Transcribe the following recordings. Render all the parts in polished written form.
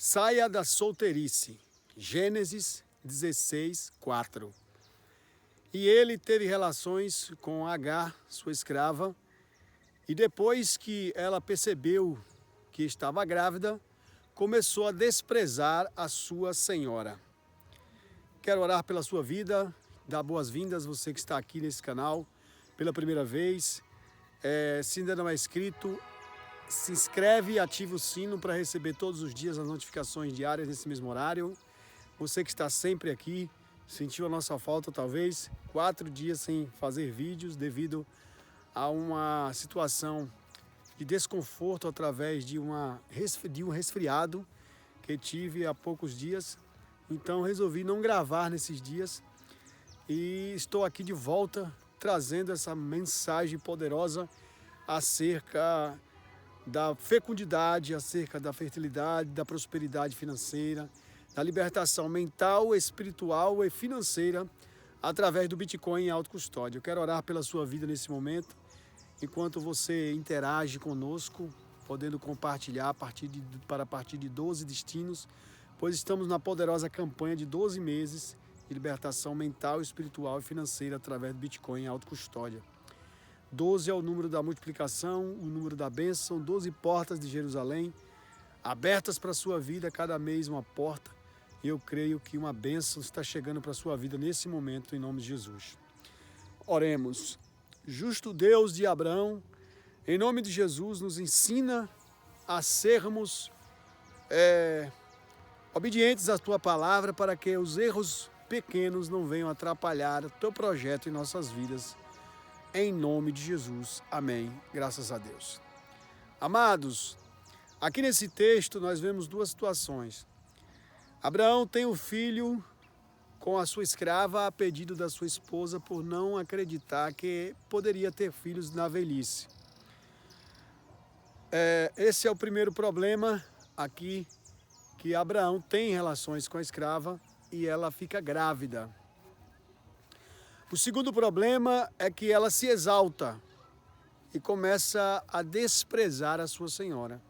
Saia da solteirice. Gênesis 16, 4. E ele teve relações com Agar, sua escrava, e depois que ela percebeu que estava grávida, começou a desprezar a sua senhora. Quero orar pela sua vida, dar boas-vindas você que está aqui nesse canal pela primeira vez. Se ainda não é inscrito, se inscreve e ativa o sino para receber todos os dias as notificações diárias nesse mesmo horário. Você que está sempre aqui, sentiu a nossa falta talvez, 4 dias sem fazer vídeos devido a uma situação de desconforto através de um resfriado que tive há poucos dias. Então resolvi não gravar nesses dias e estou aqui de volta trazendo essa mensagem poderosa acerca da fecundidade, acerca da fertilidade, da prosperidade financeira, da libertação mental, espiritual e financeira através do Bitcoin em autocustódia. Eu quero orar pela sua vida nesse momento, enquanto você interage conosco, podendo compartilhar para a partir de 12 destinos, pois estamos na poderosa campanha de 12 meses de libertação mental, espiritual e financeira através do Bitcoin em autocustódia. 12 é o número da multiplicação, o número da bênção, 12 portas de Jerusalém, abertas para a sua vida, cada mês uma porta. E eu creio que uma bênção está chegando para a sua vida nesse momento, em nome de Jesus. Oremos. Justo Deus de Abraão, em nome de Jesus, nos ensina a sermos obedientes à Tua palavra para que os erros pequenos não venham atrapalhar o Teu projeto em nossas vidas. Em nome de Jesus. Amém. Graças a Deus. Amados, aqui nesse texto nós vemos duas situações. Abraão tem um filho com a sua escrava a pedido da sua esposa por não acreditar que poderia ter filhos na velhice. Esse é o primeiro problema aqui, que Abraão tem relações com a escrava e ela fica grávida. O segundo problema é que ela se exalta e começa a desprezar a sua senhora.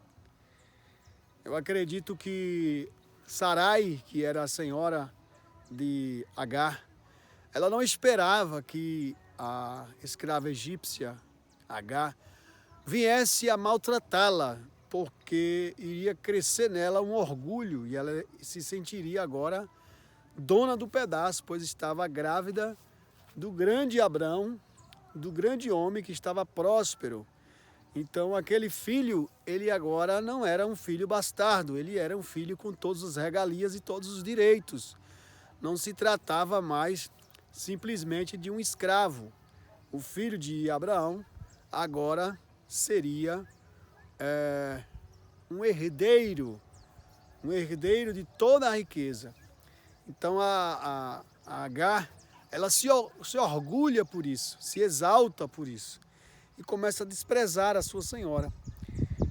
Eu acredito que Sarai, que era a senhora de Agar, ela não esperava que a escrava egípcia, Agar, viesse a maltratá-la, porque iria crescer nela um orgulho e ela se sentiria agora dona do pedaço, pois estava grávida do grande Abraão, do grande homem que estava próspero. Então aquele filho, ele agora não era um filho bastardo, ele era um filho com todas as regalias e todos os direitos. Não se tratava mais simplesmente de um escravo. O filho de Abraão agora seria um herdeiro de toda a riqueza. Então a Agar, ela se orgulha por isso, se exalta por isso e começa a desprezar a sua senhora.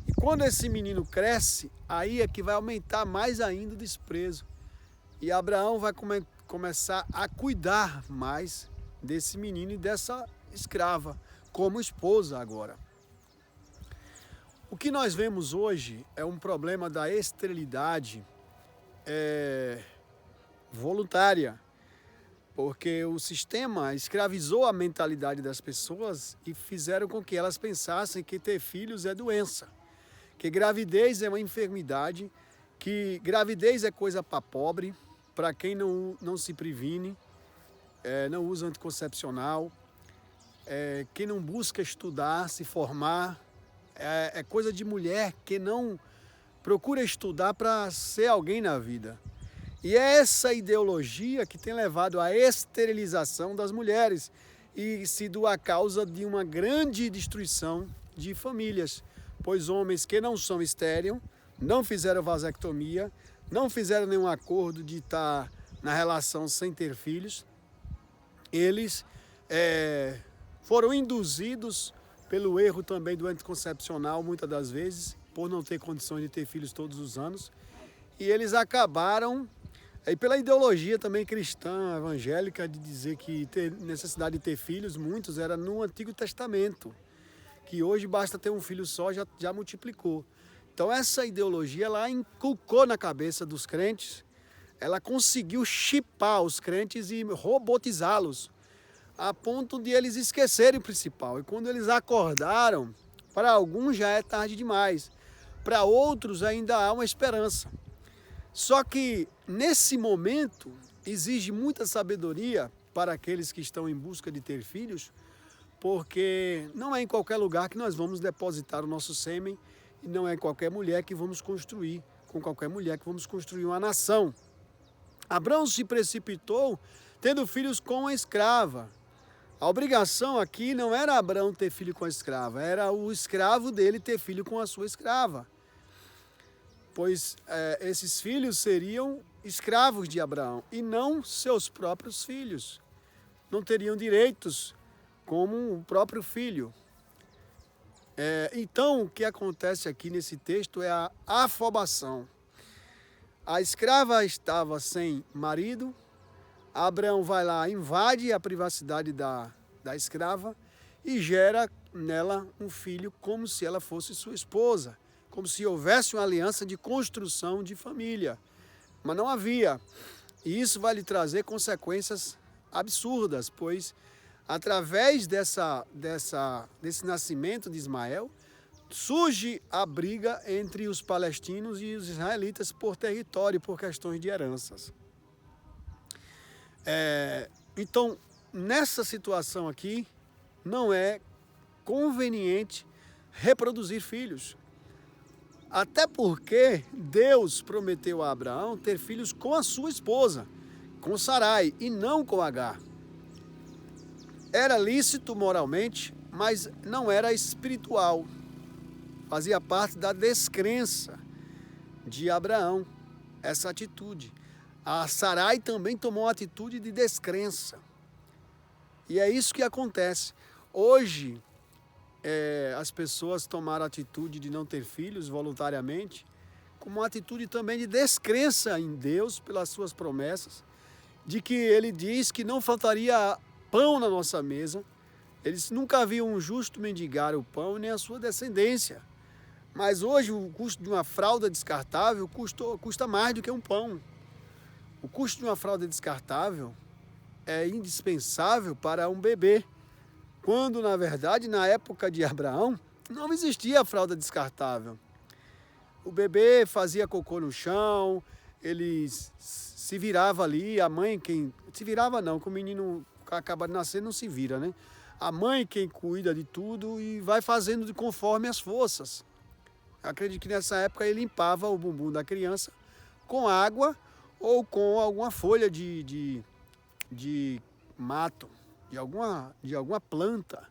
E quando esse menino cresce, aí é que vai aumentar mais ainda o desprezo. E Abraão vai começar a cuidar mais desse menino e dessa escrava, como esposa agora. O que nós vemos hoje é um problema da esterilidade voluntária, porque o sistema escravizou a mentalidade das pessoas e fizeram com que elas pensassem que ter filhos é doença, que gravidez é uma enfermidade, que gravidez é coisa para pobre, para quem não se previne, não usa anticoncepcional, quem não busca estudar, se formar, é coisa de mulher que não procura estudar para ser alguém na vida. E é essa ideologia que tem levado à esterilização das mulheres e sido a causa de uma grande destruição de famílias, pois homens que não são estéreis, não fizeram vasectomia, não fizeram nenhum acordo de estar na relação sem ter filhos, eles foram induzidos pelo erro também do anticoncepcional, muitas das vezes, por não ter condições de ter filhos todos os anos, e eles acabaram, e pela ideologia também cristã, evangélica, de dizer que ter necessidade de ter filhos, muitos era no Antigo Testamento, que hoje basta ter um filho só, já multiplicou. Então essa ideologia ela inculcou na cabeça dos crentes, ela conseguiu chipar os crentes e robotizá-los, a ponto de eles esquecerem o principal. E quando eles acordaram, para alguns já é tarde demais, para outros ainda há uma esperança. Só que nesse momento exige muita sabedoria para aqueles que estão em busca de ter filhos, porque não é em qualquer lugar que nós vamos depositar o nosso sêmen e não é em qualquer mulher que vamos construir, com qualquer mulher que vamos construir uma nação. Abraão se precipitou tendo filhos com a escrava. A obrigação aqui não era Abraão ter filho com a escrava, era o escravo dele ter filho com a sua escrava. Pois esses filhos seriam escravos de Abraão e não seus próprios filhos. Não teriam direitos como o próprio filho. Então, o que acontece aqui nesse texto é a afobação. A escrava estava sem marido, Abraão vai lá, invade a privacidade da escrava e gera nela um filho como se ela fosse sua esposa, como se houvesse uma aliança de construção de família. Mas não havia. E isso vai lhe trazer consequências absurdas, pois através desse nascimento de Ismael, surge a briga entre os palestinos e os israelitas por território, por questões de heranças. Então, nessa situação aqui, não é conveniente reproduzir filhos. Até porque Deus prometeu a Abraão ter filhos com a sua esposa, com Sarai, e não com Agar. Era lícito moralmente, mas não era espiritual. Fazia parte da descrença de Abraão, essa atitude. A Sarai também tomou uma atitude de descrença. E é isso que acontece. Hoje, as pessoas tomaram a atitude de não ter filhos voluntariamente, como uma atitude também de descrença em Deus pelas suas promessas, de que ele diz que não faltaria pão na nossa mesa. Eles nunca viam um justo mendigar o pão nem a sua descendência. Mas hoje o custo de uma fralda descartável custa mais do que um pão. O custo de uma fralda descartável é indispensável para um bebê, quando na verdade na época de Abraão não existia a fralda descartável. O bebê fazia cocô no chão, ele se virava ali, a mãe se virava não, que o menino acaba de nascer não se vira, né? A mãe quem cuida de tudo e vai fazendo conforme as forças. Eu acredito que nessa época ele limpava o bumbum da criança com água ou com alguma folha de mato, de alguma planta,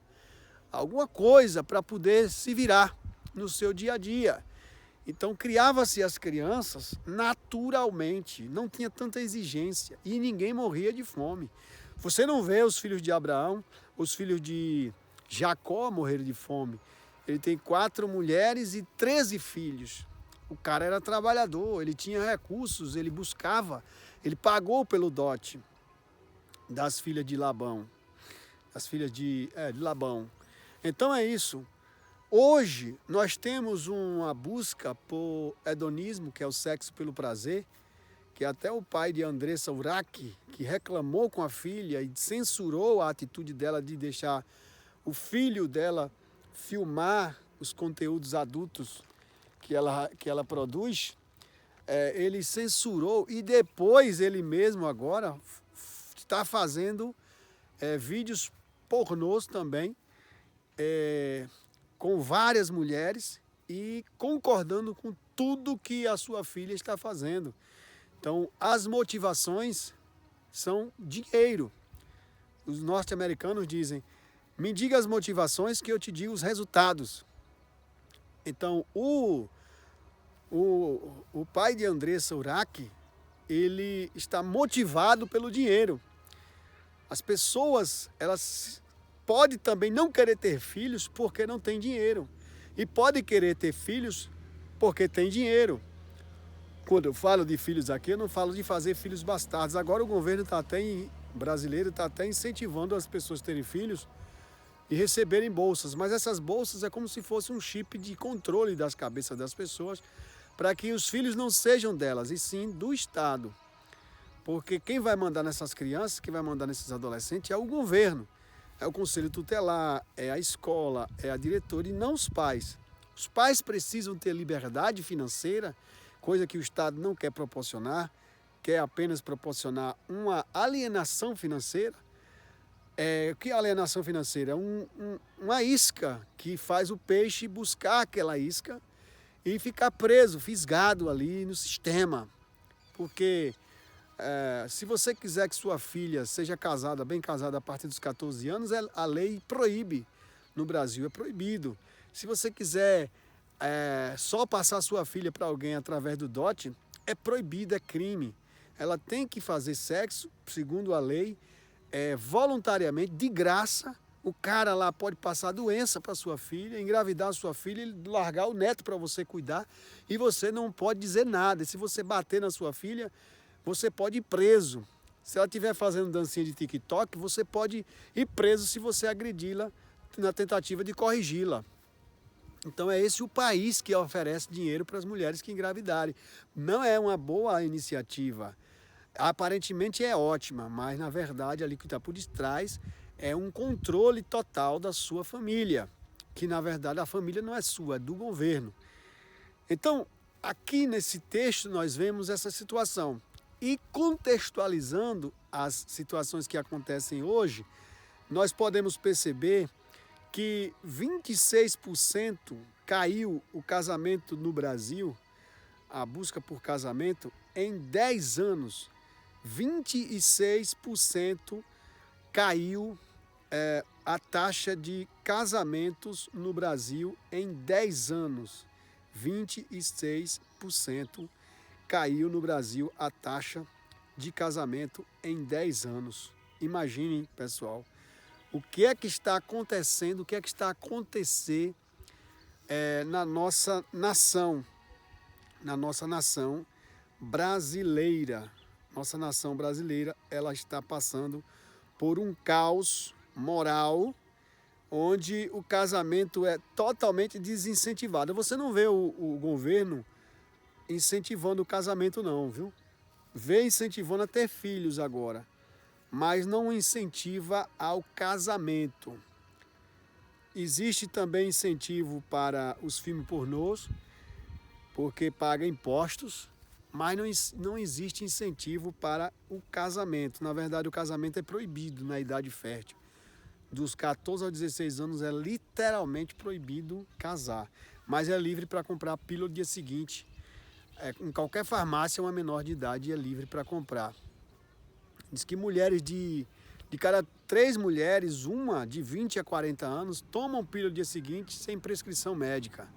alguma coisa para poder se virar no seu dia a dia. Então criava-se as crianças naturalmente, não tinha tanta exigência e ninguém morria de fome. Você não vê os filhos de Abraão, os filhos de Jacó morreram de fome. Ele tem 4 mulheres e 13 filhos. O cara era trabalhador, ele tinha recursos, ele buscava, ele pagou pelo dote das filhas de Labão, as filhas de Labão. Então é isso. Hoje nós temos uma busca por hedonismo, que é o sexo pelo prazer, que até o pai de Andressa Urach, que reclamou com a filha e censurou a atitude dela de deixar o filho dela filmar os conteúdos adultos que ela produz, ele censurou e depois ele mesmo agora está fazendo vídeos pornôs também, com várias mulheres e concordando com tudo que a sua filha está fazendo. Então, as motivações são dinheiro. Os norte-americanos dizem: me diga as motivações que eu te digo os resultados. Então, o pai de Andressa Urach, ele está motivado pelo dinheiro. As pessoas, elas podem também não querer ter filhos porque não tem dinheiro. E podem querer ter filhos porque tem dinheiro. Quando eu falo de filhos aqui, eu não falo de fazer filhos bastardos. Agora o governo brasileiro está até incentivando as pessoas a terem filhos e receberem bolsas. Mas essas bolsas é como se fosse um chip de controle das cabeças das pessoas, para que os filhos não sejam delas, e sim do Estado. Porque quem vai mandar nessas crianças, quem vai mandar nesses adolescentes é o governo, é o conselho tutelar, é a escola, é a diretora e não os pais. Os pais precisam ter liberdade financeira, coisa que o Estado não quer proporcionar, quer apenas proporcionar uma alienação financeira. O que é alienação financeira? Uma isca que faz o peixe buscar aquela isca e ficar preso, fisgado ali no sistema. Porque se você quiser que sua filha seja casada, bem casada a partir dos 14 anos, a lei proíbe. No Brasil é proibido. Se você quiser só passar sua filha para alguém através do dote, é proibido, é crime. Ela tem que fazer sexo, segundo a lei, voluntariamente, de graça. O cara lá pode passar doença para sua filha, engravidar a sua filha e largar o neto para você cuidar, e você não pode dizer nada. E se você bater na sua filha, você pode ir preso. Se ela estiver fazendo dancinha de TikTok, você pode ir preso se você agredi-la na tentativa de corrigi-la. Então é esse o país que oferece dinheiro para as mulheres que engravidarem. Não é uma boa iniciativa. Aparentemente é ótima, mas na verdade ali que está por detrás é um controle total da sua família. Que na verdade a família não é sua, é do governo. Então aqui nesse texto nós vemos essa situação. E contextualizando as situações que acontecem hoje, nós podemos perceber que 26% caiu o casamento no Brasil, a busca por casamento, em 10 anos. 26% caiu a taxa de casamentos no Brasil em 10 anos. 26% caiu no Brasil a taxa de casamento em 10 anos. Imaginem, pessoal, o que é que está acontecendo, o que é que está a acontecer na nossa nação brasileira. Nossa nação brasileira, ela está passando por um caos moral, onde o casamento é totalmente desincentivado. Você não vê o governo incentivando o casamento não, viu? Vê incentivando a ter filhos agora, mas não incentiva ao casamento. Existe também incentivo para os filmes pornôs, porque paga impostos, mas não existe incentivo para o casamento. Na verdade, o casamento é proibido na idade fértil. Dos 14 aos 16 anos é literalmente proibido casar, mas é livre para comprar a pílula no dia seguinte. Em qualquer farmácia, uma menor de idade é livre para comprar. Diz que mulheres de cada 3 mulheres, uma de 20 a 40 anos, tomam pílula no dia seguinte sem prescrição médica.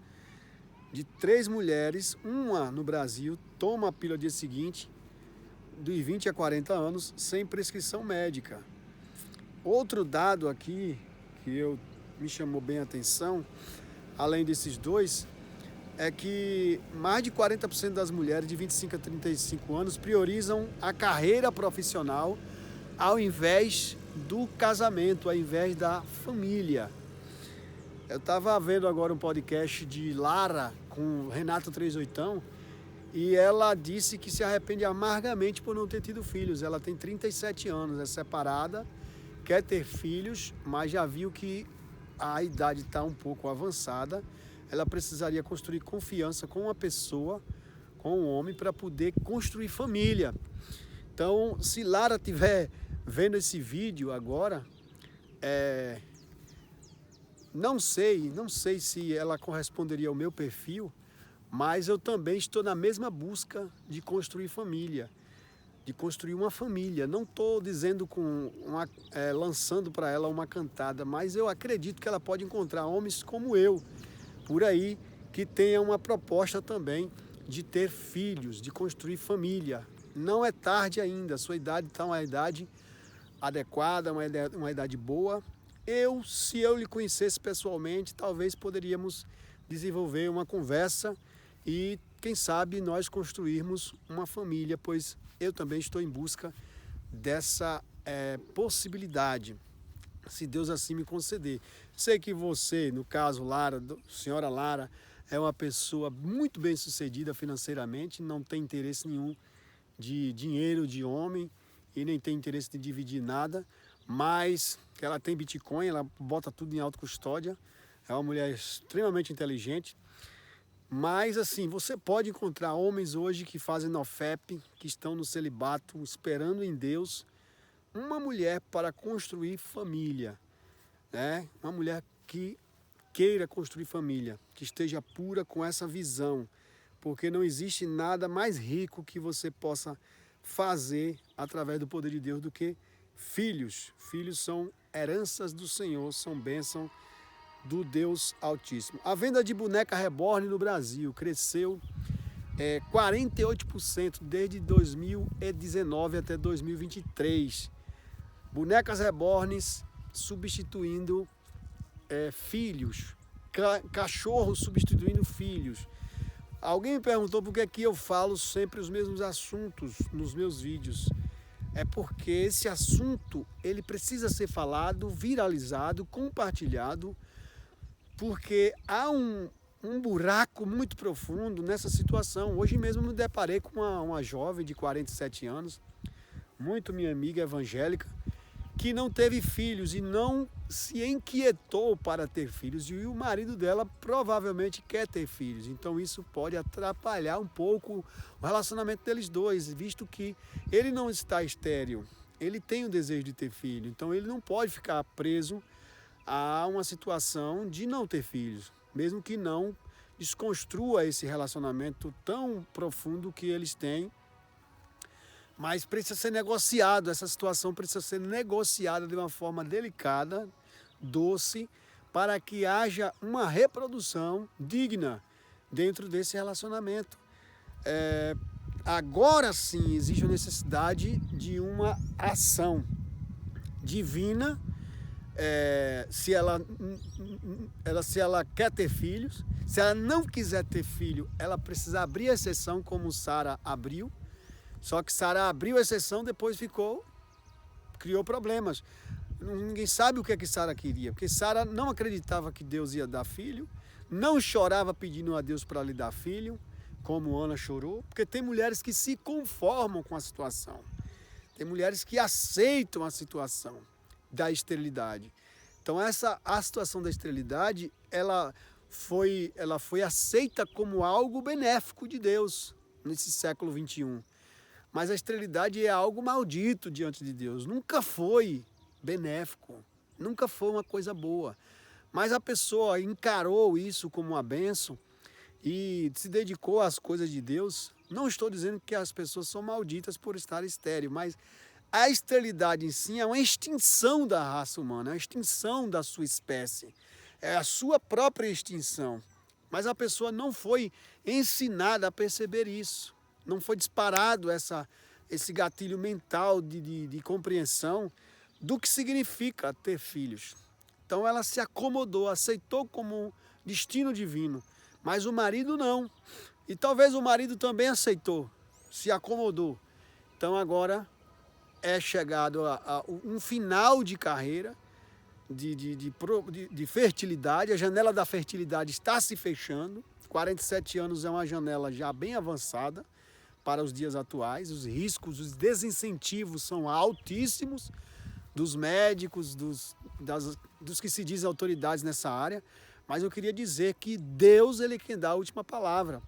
De 3 mulheres, uma no Brasil toma a pílula no dia seguinte, de 20 a 40 anos, sem prescrição médica. Outro dado aqui que me chamou bem a atenção, além desses dois, é que mais de 40% das mulheres de 25 a 35 anos priorizam a carreira profissional ao invés do casamento, ao invés da família. Eu estava vendo agora um podcast de Lara com Renato 38 e ela disse que se arrepende amargamente por não ter tido filhos. Ela tem 37 anos, é separada, quer ter filhos, mas já viu que a idade está um pouco avançada. Ela precisaria construir confiança com uma pessoa, com um homem, para poder construir família. Então, se Lara estiver vendo esse vídeo agora, não sei se ela corresponderia ao meu perfil, mas eu também estou na mesma busca de construir família, de construir uma família. Não estou dizendo lançando para ela uma cantada, mas eu acredito que ela pode encontrar homens como eu, por aí, que tenha uma proposta também de ter filhos, de construir família. Não é tarde ainda, a sua idade está uma idade adequada, uma idade boa. Se eu lhe conhecesse pessoalmente, talvez poderíamos desenvolver uma conversa e, quem sabe, nós construirmos uma família, pois eu também estou em busca dessa possibilidade. se Deus assim me conceder. Sei que você, no caso Lara, senhora Lara, é uma pessoa muito bem sucedida financeiramente, não tem interesse nenhum de dinheiro de homem e nem tem interesse de dividir nada, mas ela tem Bitcoin, ela bota tudo em autocustódia, é uma mulher extremamente inteligente. Mas assim, você pode encontrar homens hoje que fazem NoFap, que estão no celibato, esperando em Deus uma mulher para construir família, né? Uma mulher que queira construir família, que esteja pura com essa visão, porque não existe nada mais rico que você possa fazer através do poder de Deus do que filhos. Filhos são heranças do Senhor, são bênção do Deus Altíssimo. A venda de boneca reborn no Brasil cresceu 48% desde 2019 até 2023. Bonecas reborns substituindo filhos, cachorros substituindo filhos. Alguém me perguntou por que aqui eu falo sempre os mesmos assuntos nos meus vídeos. É porque esse assunto ele precisa ser falado, viralizado, compartilhado, porque há um buraco muito profundo nessa situação. Hoje mesmo me deparei com uma jovem de 47 anos, muito minha amiga evangélica, que não teve filhos e não se inquietou para ter filhos. E o marido dela provavelmente quer ter filhos. Então isso pode atrapalhar um pouco o relacionamento deles dois, visto que ele não está estéril, ele tem o desejo de ter filho. Então ele não pode ficar preso a uma situação de não ter filhos, mesmo que não desconstrua esse relacionamento tão profundo que eles têm, mas precisa ser negociado, essa situação precisa ser negociada de uma forma delicada, doce, para que haja uma reprodução digna dentro desse relacionamento. Agora sim existe a necessidade de uma ação divina. Se ela quer ter filhos, se ela não quiser ter filho, ela precisa abrir a exceção como Sara abriu. Só que Sara abriu a exceção, depois criou problemas. Ninguém sabe o que é que Sara queria, porque Sara não acreditava que Deus ia dar filho, não chorava pedindo a Deus para lhe dar filho, como Ana chorou, porque tem mulheres que se conformam com a situação, tem mulheres que aceitam a situação da esterilidade. Então a situação da esterilidade, ela foi aceita como algo benéfico de Deus nesse século 21. Mas a esterilidade é algo maldito diante de Deus. Nunca foi benéfico, nunca foi uma coisa boa. Mas a pessoa encarou isso como uma bênção e se dedicou às coisas de Deus. Não estou dizendo que as pessoas são malditas por estar estéril, mas a esterilidade em si é uma extinção da raça humana, é uma extinção da sua espécie, é a sua própria extinção. Mas a pessoa não foi ensinada a perceber isso, não foi disparado esse gatilho mental de compreensão do que significa ter filhos. Então ela se acomodou, aceitou como destino divino, mas o marido não. E talvez o marido também aceitou, se acomodou. Então agora é chegado a um final de carreira de fertilidade, a janela da fertilidade está se fechando, 47 anos é uma janela já bem avançada para os dias atuais, os riscos, os desincentivos são altíssimos dos médicos, dos que se dizem autoridades nessa área, mas eu queria dizer que Deus ele é quem dá a última palavra.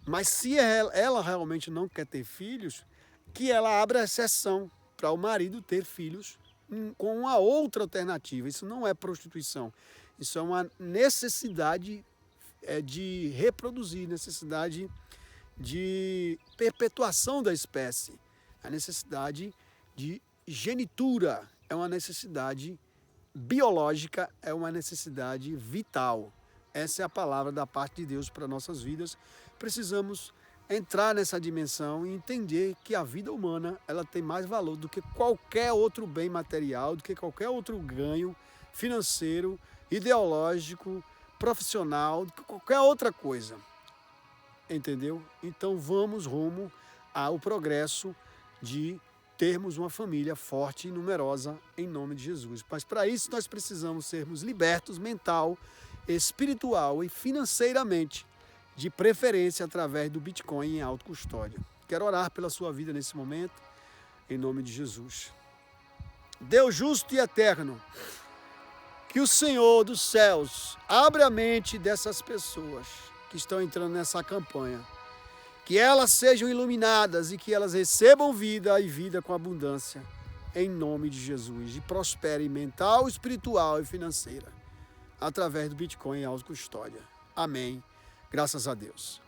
Mas se ela realmente não quer ter filhos, que ela abra exceção para o marido ter filhos com uma outra alternativa. Isso não é prostituição, isso é uma necessidade de reproduzir, necessidade de perpetuação da espécie, a necessidade de genitura, é uma necessidade biológica, é uma necessidade vital. Essa é a palavra da parte de Deus para nossas vidas. Precisamos entrar nessa dimensão e entender que a vida humana ela tem mais valor do que qualquer outro bem material, do que qualquer outro ganho financeiro, ideológico, profissional, do que qualquer outra coisa. Entendeu? Então vamos rumo ao progresso de termos uma família forte e numerosa em nome de Jesus. Mas para isso nós precisamos sermos libertos mental, espiritual e financeiramente, de preferência através do Bitcoin em autocustódia. Quero orar pela sua vida nesse momento, em nome de Jesus. Deus justo e eterno, que o Senhor dos céus abra a mente dessas pessoas que estão entrando nessa campanha, que elas sejam iluminadas e que elas recebam vida e vida com abundância, em nome de Jesus, e prosperem mental, espiritual e financeira, através do Bitcoin em autocustódia. Amém. Graças a Deus.